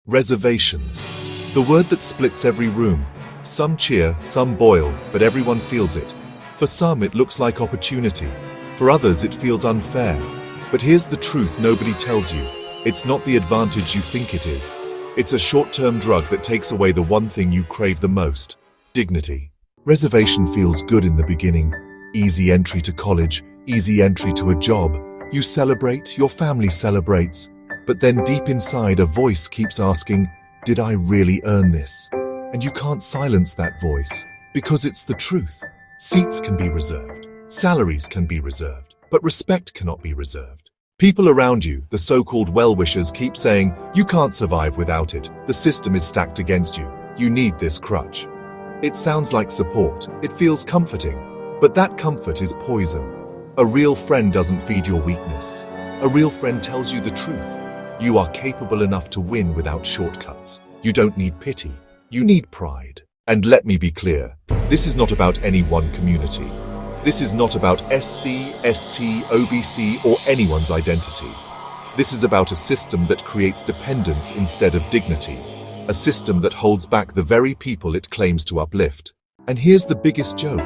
Reservations. The word that splits every room. Some cheer, some boil, but everyone feels it. For some, it looks like opportunity. For others, it feels unfair. But here's the truth nobody tells you. It's not the advantage you think it is. It's a short-term drug that takes away the one thing you crave the most: dignity. Reservation feels good in the beginning. Easy entry to college, easy entry to a job. You celebrate, your family celebrates. But then deep inside, a voice keeps asking, did I really earn this? And you can't silence that voice, because it's the truth. Seats can be reserved, salaries can be reserved, but respect cannot be reserved. People around you, the so-called well-wishers, keep saying, you can't survive without it. The system is stacked against you. You need this crutch. It sounds like support. It feels comforting. But that comfort is poison. A real friend doesn't feed your weakness. A real friend tells you the truth. You are capable enough to win without shortcuts. You don't need pity. You need pride. And let me be clear, this is not about any one community. This is not about SC, ST, OBC, or anyone's identity. This is about a system that creates dependence instead of dignity. A system that holds back the very people it claims to uplift. And here's the biggest joke.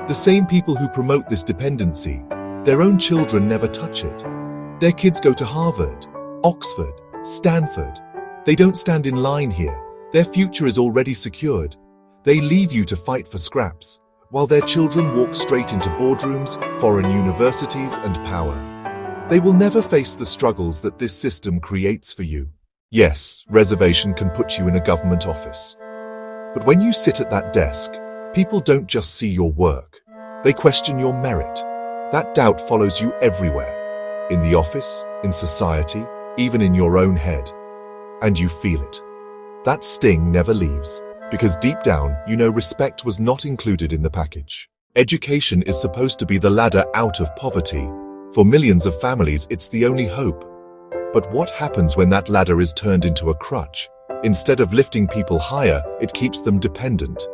The same people who promote this dependency, their own children never touch it. Their kids go to Harvard, Oxford, Stanford. They don't stand in line here. Their future is already secured. They leave you to fight for scraps, while their children walk straight into boardrooms, foreign universities, and power. They will never face the struggles that this system creates for you. Yes, reservation can put you in a government office. But when you sit at that desk, people don't just see your work. They question your merit. That doubt follows you everywhere. In the office, in society, even in your own head. And you feel it. That sting never leaves, because deep down, you know respect was not included in the package. Education is supposed to be the ladder out of poverty. For millions of families, it's the only hope. But what happens when that ladder is turned into a crutch? Instead of lifting people higher, it keeps them dependent.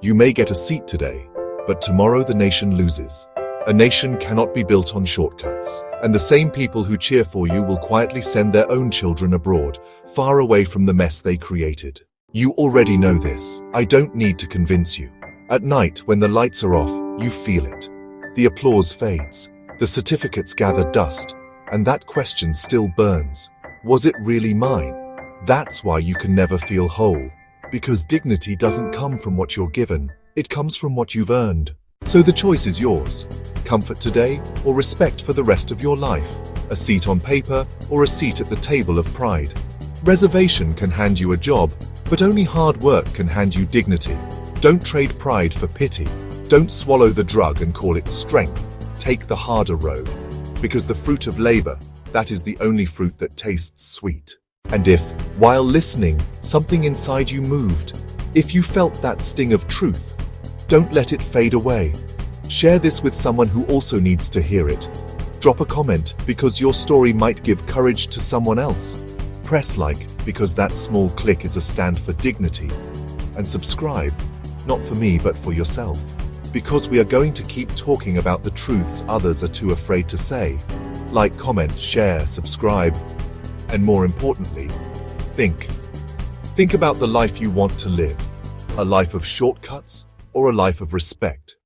You may get a seat today, but tomorrow the nation loses. A nation cannot be built on shortcuts. And the same people who cheer for you will quietly send their own children abroad, far away from the mess they created. You already know this. I don't need to convince you. At night, when the lights are off, you feel it. The applause fades. The certificates gather dust. And that question still burns. Was it really mine? That's why you can never feel whole. Because dignity doesn't come from what you're given. It comes from what you've earned. So the choice is yours. Comfort today or respect for the rest of your life. A seat on paper or a seat at the table of pride. Reservation can hand you a job, but only hard work can hand you dignity. Don't trade pride for pity. Don't swallow the drug and call it strength. Take the harder road. Because the fruit of labor, that is the only fruit that tastes sweet. And if, while listening, something inside you moved, if you felt that sting of truth, don't let it fade away. Share this with someone who also needs to hear it. Drop a comment because your story might give courage to someone else. Press like because that small click is a stand for dignity. And subscribe, not for me but for yourself. Because we are going to keep talking about the truths others are too afraid to say. Like, comment, share, subscribe. And more importantly, think. Think about the life you want to live. A life of shortcuts or a life of respect?